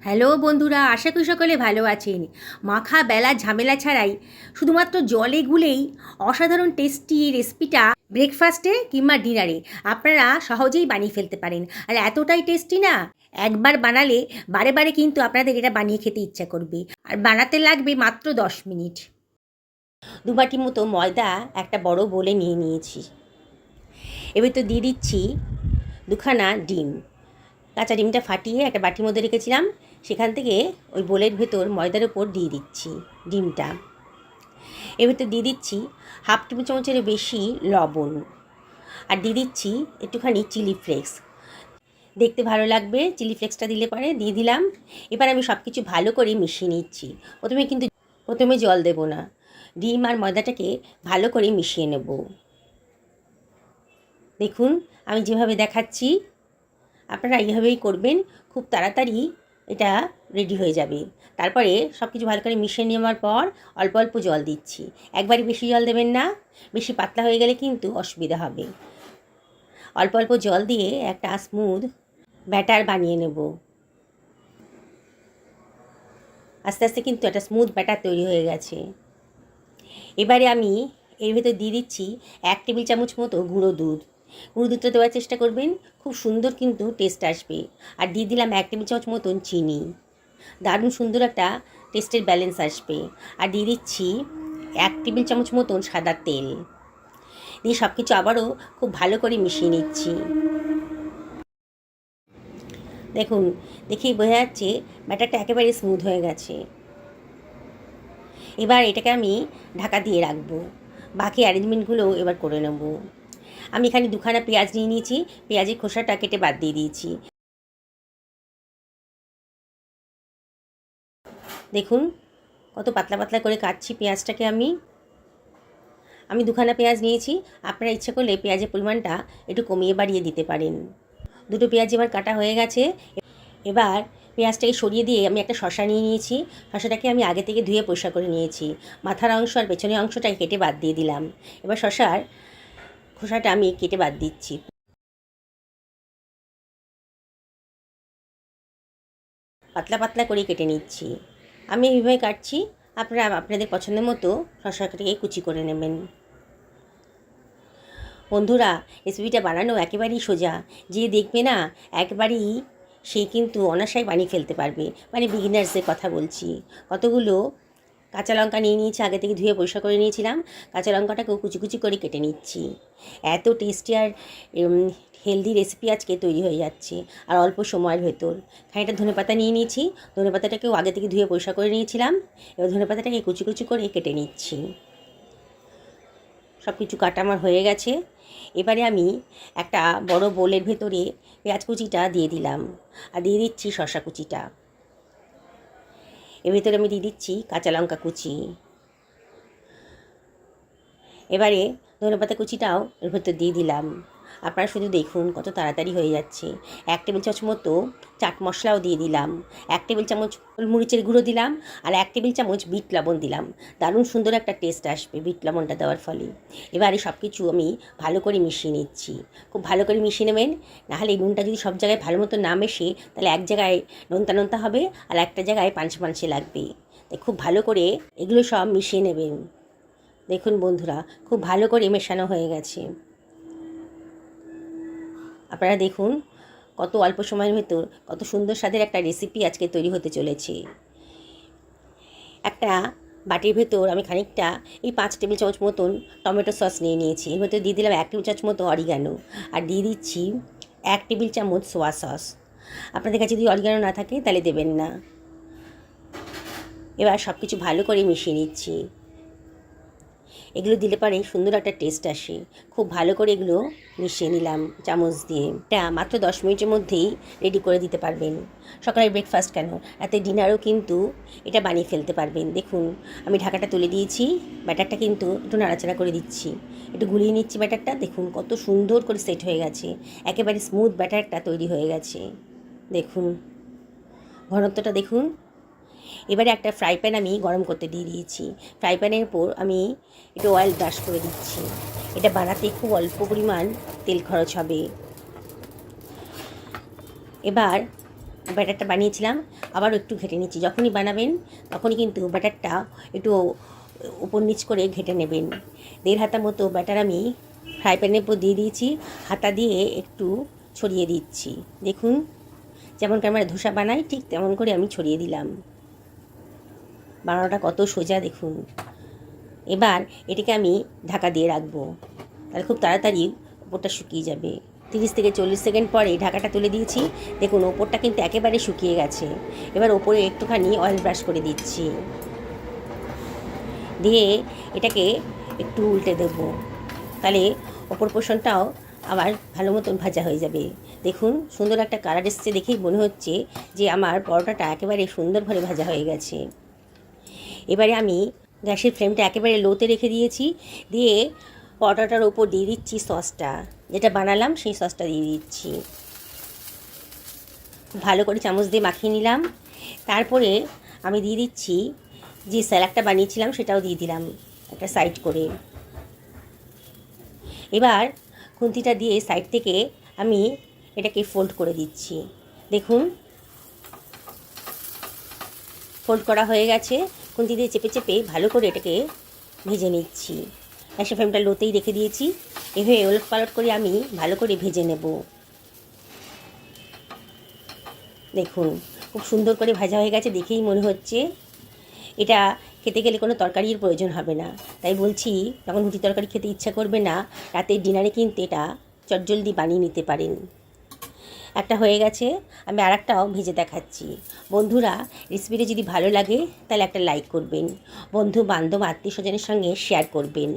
Hello বন্ধুরা, আশা করি সকলে ভালো আছেন। মাখা বেলা ঝামেলা ছাড়াই শুধুমাত্র জলে গুলেই অসাধারণ টেস্টি রেসিপিটা ব্রেকফাস্টে কিংবা ডিনারে আপনারা সহজেই বানিয়ে ফেলতে পারেন। আর এতটাই টেস্টি না, একবার বানালে বারে বারে কিন্তু আপনাদের এটা বানিয়ে খেতে ইচ্ছা করবে। আর বানাতে লাগবে মাত্র 10 মিনিট। 2 বাটি মতো ময়দা একটা বড় বোলে নিয়ে নিয়েছি। এবার তো দিয়ে দিচ্ছি 2খানা ডিম। কাঁচা ডিমটা ফাটিয়ে একটা বাটির মধ্যে রেখেছিলাম, সেখান থেকে ওই বোলের ভেতর ময়দার উপর দিয়ে দিচ্ছি ডিমটা। এর ভেতর দিয়ে দিচ্ছি 1/2 টেবিল চামচের বেশি লবণ, আর দিয়ে দিচ্ছি একটুখানি চিলি ফ্লেক্স। দেখতে ভালো লাগবে চিলি ফ্লেক্সটা দিলে পরে দিয়ে দিলাম। এবার আমি সব কিছু ভালো করে মিশিয়ে নিচ্ছি। প্রথমে জল দেব না, ডিম আর ময়দাটাকে ভালো করে মিশিয়ে নেব। দেখুন আমি যেভাবে দেখাচ্ছি আপনারা এইভাবেই করবেন, খুব তাড়াতাড়ি এটা রেডি হয়ে যাবে। তারপরে সব কিছু ভালো করে মিশিয়ে নেওয়ার পর অল্প অল্প জল দিচ্ছি। একবারই বেশি জল দেবেন না, বেশি পাতলা হয়ে গেলে কিন্তু অসুবিধা হবে। অল্প অল্প জল দিয়ে একটা স্মুথ ব্যাটার বানিয়ে নেব। আস্তে আস্তে কিন্তু একটা স্মুথ ব্যাটার তৈরি হয়ে গেছে। এবারে আমি এর ভেতর দিয়ে দিচ্ছি 1 টেবিল চামচ মতো গুঁড়ো দুধ। গুঁড়ো দুধটা দেওয়ার চেষ্টা করবেন, খুব সুন্দর কিন্তু টেস্ট আসবে। আর দিয়ে দিলাম 1 টেবিল চামচ মতন চিনি, দারুণ সুন্দর একটা টেস্টের ব্যালেন্স আসবে। আর দিয়ে দিচ্ছি 1 টেবিল চামচ মতন সাদা তেল দিয়ে সব কিছু আবারও খুব ভালো করে মিশিয়ে নিচ্ছি। দেখুন, দেখেই বোঝা যাচ্ছে ব্যাটারটা একেবারে স্মুথ হয়ে গেছে। এবার এটাকে আমি ঢাকা দিয়ে রাখবো, বাকি অ্যারেঞ্জমেন্টগুলো এবার করে নেব। আমি এখানে 2খানা পেঁয়াজ নিয়ে নিয়েছি, পেঁয়াজের খোসাটা কেটে বাদ দিয়ে দিয়েছি। দেখুন কত পাতলা পাতলা করে কাটছি পেঁয়াজটাকে। আমি 2খানা পেঁয়াজ নিয়েছি, আপনারা ইচ্ছে করলে পেঁয়াজের পরিমাণটা একটু কমিয়ে বাড়িয়ে দিতে পারেন। 2টো পেঁয়াজ এবার কাটা হয়ে গেছে। এবার পেঁয়াজটাকে সরিয়ে দিয়ে আমি একটা শসা নিয়ে নিয়েছি। শসাটাকে আমি আগে থেকে ধুয়ে পরিষ্কার করে নিয়েছি। মাথার অংশ আর পেছনের অংশটাকে কেটে বাদ দিয়ে দিলাম। এবার শসার খোসাটা আমি কেটে বাদ দিচ্ছি। পাতলা পাতলা করে কেটে নিচ্ছি। আমি এইভাবে কাটছি, আপনারা আপনাদের পছন্দের মতো শসাটাকে কুচি করে নেবেন। বন্ধুরা, রেসিপিটা বানানো একেবারেই সোজা। যে দেখবে না একবারেই সে কিন্তু অনায়াসেই বানিয়ে ফেলতে পারবে। মানে বিগিনার্সদের কথা বলছি। কতগুলো কাঁচা লঙ্কা নিয়ে নিয়েছি, আগে থেকে ধুয়ে পরিষ্কার করে নিয়েছিলাম। কাঁচা লঙ্কাটাকেও কুচি কুচি করে কেটে নিচ্ছি। এত টেস্টি আর হেলদি রেসিপি আজকে তৈরি হয়ে যাচ্ছে, আর অল্প সময়ের ভেতর। খানিকটা ধনেপাতা নিয়ে নিয়েছি, ধনেপাতাটাকেও আগে থেকে ধুয়ে পরিষ্কার করে নিয়েছিলাম। এবার ধনেপাতাটাকে কুচি কুচি করে কেটে নিচ্ছি। সব কিছু কাটা আমার হয়ে গেছে। এবারে আমি একটা বড় বোলের ভেতরে পেঁয়াজ কুচিটা দিয়ে দিলাম, আর দিয়ে দিচ্ছি শসা কুচিটা। এর ভেতরে আমি দিয়ে দিচ্ছি কাঁচা লঙ্কা কুচি। এবারে ধনেপাতা কুচিটাও এর ভেতর দিয়ে দিলাম। আপনারা শুধু দেখুন কত তাড়াতাড়ি হয়ে যাচ্ছে। 1 টেবিল চামচ মতো চাট মশলাও দিয়ে দিলাম, 1 টেবিল চামচ মরিচের গুঁড়ো দিলাম, আর 1 টেবিল চামচ বিট লবণ দিলাম। দারুণ সুন্দর একটা টেস্ট আসবে বিট লবণটা দেওয়ার ফলে। এবারে সব কিছু আমি ভালো করে মিশিয়ে নিচ্ছি। খুব ভালো করে মিশিয়ে নেবেন, নাহলে নুনটা যদি সব জায়গায় ভালো মতো না মেশে তাহলে এক জায়গায় নোনতা নোনতা হবে, আর একটা জায়গায় পানসে পানসে লাগবে। তাই খুব ভালো করে এগুলো সব মিশিয়ে নেবেন। দেখুন বন্ধুরা, খুব ভালো করে মেশানো হয়ে গেছে। আপনারা দেখুন কত অল্প সময়ের ভেতর কত সুন্দর স্বাদের একটা রেসিপি আজকে তৈরি হতে চলেছে। একটা বাটির ভেতর আমি খানিকটা 5 টেবিল চামচ মতন টমেটো সস নিয়ে নিয়েছি। এর ভেতর দিয়ে দিলাম 1 টেবিল চামচ মতো অরিগানো, আর দিয়ে দিচ্ছি 1 টেবিল চামচ সোয়া সস। আপনাদের কাছে যদি অরিগানো না থাকে তাহলে দেবেন না। এবার সব কিছু ভালো করে মিশিয়ে নিচ্ছি। এগুলো দিলে পরে সুন্দর একটা টেস্ট আসে। খুব ভালো করে এগুলো মিশিয়ে নিলাম চামচ দিয়ে। এটা মাত্র 10 মিনিটের মধ্যেই রেডি করে দিতে পারবেন। সকালের ব্রেকফাস্ট কেন, রাতে ডিনারও কিন্তু এটা বানিয়ে ফেলতে পারবেন। দেখুন আমি ঢাকাটা তুলে দিয়েছি, ব্যাটারটা কিন্তু একটু নাড়াচাড়া করে দিচ্ছি, একটু গুলিয়ে নিচ্ছি ব্যাটারটা। দেখুন কত সুন্দর করে সেট হয়ে গেছে, একেবারে স্মুথ ব্যাটারটা তৈরি হয়ে গেছে। দেখুন ঘনত্বটা দেখুন। এবারে একটা ফ্রাই প্যান আমি গরম করতে দিয়ে দিয়েছি। ফ্রাই প্যানের উপর আমি একটু অয়েল ব্রাশ করে দিচ্ছি। এটা বানাতে খুব অল্প পরিমাণ তেল খরচ হবে। এবার ব্যাটারটা বানিয়েছিলাম আবারও একটু ঘেটে নিচ্ছি। যখনই বানাবেন তখনই কিন্তু ব্যাটারটা একটু উপর নিচ করে ঘেটে নেবেন। 1.5 হাতা মতো ব্যাটার আমি ফ্রাই প্যানের উপর দিয়ে দিয়েছি, হাতা দিয়ে একটু ছড়িয়ে দিচ্ছি। দেখুন যেমন আমরা ধোসা বানাই ঠিক তেমন করে আমি ছড়িয়ে দিলাম। বানানোটা কত সোজা দেখুন। এবার এটাকে আমি ঢাকা দিয়ে রাখবো, তাহলে খুব তাড়াতাড়ি ওপরটা শুকিয়ে যাবে। 30 থেকে 40 সেকেন্ড পরে ঢাকাটা তুলে দিয়েছি। দেখুন ওপরটা কিন্তু একেবারে শুকিয়ে গেছে। এবার ওপরে একটুখানি অয়েল ব্রাশ করে দিচ্ছি, দিয়ে এটাকে একটু উল্টে দেবো, তাহলে ওপর পোর্শনটাও আবার ভালো মতন ভাজা হয়ে যাবে। দেখুন সুন্দর একটা কালার এসছে, দেখেই মনে হচ্ছে যে আমার পরোটাটা একেবারে সুন্দরভাবে ভাজা হয়ে গেছে। এবারে আমি গ্যাসের ফ্লেমটা একেবারে লোতে রেখে দিয়েছি, দিয়ে পরোটাটার ওপর দিয়ে দিচ্ছি সসটা, যেটা বানালাম সেই সসটা দিয়ে দিচ্ছি। ভালো করে চামচ দিয়ে মাখিয়ে নিলাম। তারপরে আমি দিয়ে দিচ্ছি যে স্যালাডটা বানিয়েছিলাম সেটাও দিয়ে দিলাম একটা সাইড করে। এবার খুন্তিটা দিয়ে সাইড থেকে আমি এটাকে ফোল্ড করে দিচ্ছি। দেখুন ফোল্ড করা হয়ে গেছে। খুন্তি দিয়ে চেপে চেপে ভালো করে এটাকে ভেজে নিচ্ছি। গ্যাসের ফ্লেমটা লোতেই রেখে দিয়েছি। এভাবে ওলট পালট করে আমি ভালো করে ভেজে নেব। দেখুন খুব সুন্দর করে ভাজা হয়ে গেছে, দেখেই মনে হচ্ছে। এটা খেতে গেলে কোনো তরকারির প্রয়োজন হবে না। তাই বলছি, যখন রুটি তরকারি খেতে ইচ্ছা করবে না, রাতের ডিনারে কিন্তু এটা চটজলদি বানিয়ে নিতে পারেন। একটা হয়ে গেছে, আমি আরেকটাও ভেজে দেখাচ্ছি। বন্ধুরা, রেসিপিটা যদি ভালো লাগে তাহলে একটা লাইক করবেন, বন্ধু বান্ধব আত্মীয় স্বজনের সঙ্গে শেয়ার করবেন,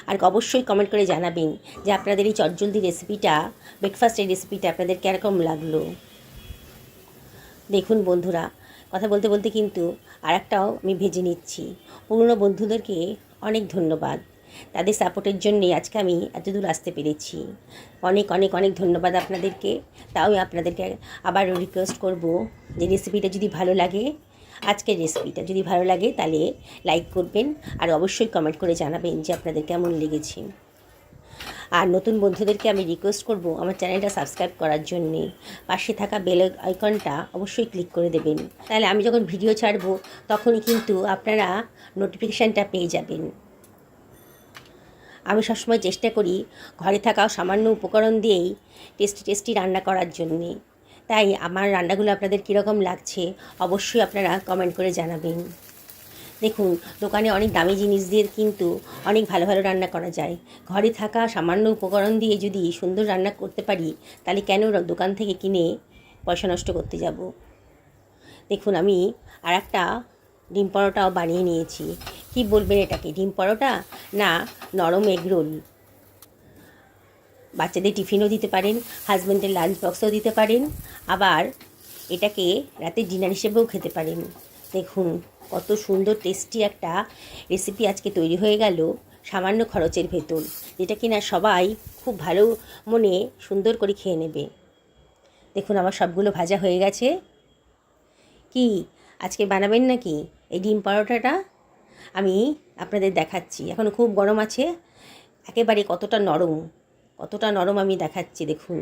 আর অবশ্যই কমেন্ট করে জানাবেন যে আপনাদের এই চটজলদি রেসিপিটা, ব্রেকফাস্টের রেসিপিটা আপনাদের কীরকম লাগলো। দেখুন বন্ধুরা, কথা বলতে বলতে কিন্তু আরেকটাও আমি ভেজে নিচ্ছি। পুরনো বন্ধুদেরকে অনেক ধন্যবাদ, তাদের সাপোর্টের জন্যে আজকে আমি এতদূর আসতে পেরেছি। অনেক অনেক অনেক ধন্যবাদ আপনাদেরকে। তাও আমি আপনাদেরকে আবার রিকোয়েস্ট করব যে রেসিপিটা যদি ভালো লাগে, আজকের রেসিপিটা যদি ভালো লাগে তাহলে লাইক করবেন, আর অবশ্যই কমেন্ট করে জানাবেন যে আপনাদের কেমন লেগেছে। আর নতুন বন্ধুদেরকে আমি রিকোয়েস্ট করব আমার চ্যানেলটা সাবস্ক্রাইব করার জন্যে। পাশে থাকা বেল আইকনটা অবশ্যই ক্লিক করে দেবেন, তাহলে আমি যখন ভিডিও ছাড়ব তখনই কিন্তু আপনারা নোটিফিকেশানটা পেয়ে যাবেন। আমি সবসময় চেষ্টা করি ঘরে থাকা সামান্য উপকরণ দিয়েই টেস্টি টেস্টি রান্না করার জন্যে। তাই আমার রান্নাগুলো আপনাদের কীরকম লাগছে অবশ্যই আপনারা কমেন্ট করে জানাবেন। দেখুন দোকানে অনেক দামি জিনিস দিয়ে কিন্তু অনেক ভালো ভালো রান্না করা যায়। ঘরে থাকা সামান্য উপকরণ দিয়ে যদি সুন্দর রান্না করতে পারি, তাহলে কেন দোকান থেকে কিনে পয়সা নষ্ট করতে যাব। দেখুন আমি আর একটা ডিম পরোটাও বানিয়ে নিয়েছি। কি বলবেন এটাকে, ডিম পরোটা না নরম এগরোল? বাচ্চাদের টিফিনও দিতে পারেন, হাজব্যান্ডের লাঞ্চ বক্সও দিতে পারেন, আবার এটাকে রাতের ডিনার হিসেবেও খেতে পারেন। দেখুন কত সুন্দর টেস্টি একটা রেসিপি আজকে তৈরি হয়ে গেল সামান্য খরচের ভেতর, যেটা কিনা সবাই খুব ভালো মনে সুন্দর করে খেয়ে নেবে। দেখুন আমার সবগুলো ভাজা হয়ে গেছে। কি আজকে বানাবেন নাকি এই ডিম পরোটাটা? আমি আপনাদের দেখাচ্ছি। এখন খুব গরম আছে, একেবারে কতটা নরম আমি দেখাচ্ছি। দেখুন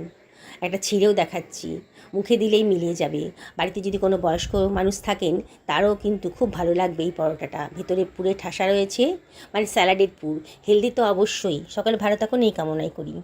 একটা ছিঁড়েও দেখাচ্ছি, মুখে দিলেই মিলিয়ে যাবে। বাড়িতে যদি কোনো বয়স্ক মানুষ থাকেন তারও কিন্তু খুব ভালো লাগবে এই পরোটাটা। ভেতরে পুরে ঠাসা রয়েছে, মানে স্যালাডের পুর। হেলদি তো অবশ্যই। সকালে ভালো থাকুন এই কামনাই করি।